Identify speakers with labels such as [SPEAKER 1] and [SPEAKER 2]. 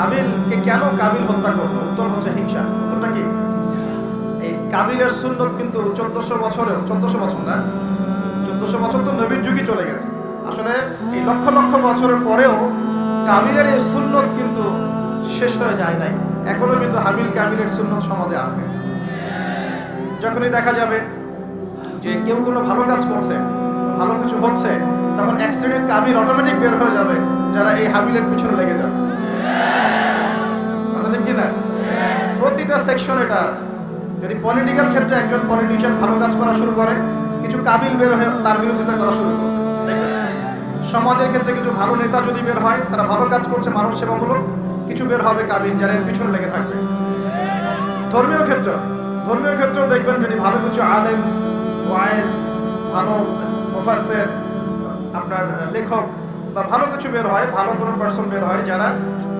[SPEAKER 1] হাবিলকে কেন কাবিল হত্যা করলো? উত্তর হচ্ছে হিংসা। উত্তরটা কি? এই কাবিলের সুন্নত কিন্তু 1400 বছর না, 1400 বছর তো নবীর যুগই চলে গেছে। আসলে এই লক্ষ লক্ষ বছরের পরেও কাবিলের এই সুন্নত কিন্তু শেষ হয়ে যায় নাই। এখনো কিন্তু হাবিল কাবিলের সুন্নত সমাজে আছে। যখনই দেখা যাবে যে কেউ কোনো ভালো কাজ করছে, ভালো কিছু হচ্ছে, তখন এক শ্রেণীর কাবিল অটোমেটিক বের হয়ে যাবে, যারা এই হাবিলের পিছনে লেগে যাবে। কথা ঠিক কিনা? প্রতিটা সেকশন এটা আছে। যদি পলিটিক্যাল ক্ষেত্রে একজন পলিটিশিয়ান ভালো কাজ করা শুরু করে, কিছু কাবিল বের হয়ে তার বিরোধিতা করা শুরু করে, দেখবেন। সমাজের ক্ষেত্রে কিছু ভালো নেতা যদি বের হয়, তারা ভালো কাজ করছে, মানব সেবামূলক, কিছু বের হবে কাবিল, যারা এর পিছনে লেগে থাকবে। ধর্মীয় ক্ষেত্রেও দেখবেন, যদি ভালো কিছু আলেম, ওয়াইজ, ভালো মুফাসসির, আপনার লেখক বা ভালো কিছু বের হয়, ভালো কোনো পার্সন বের হয়, যারা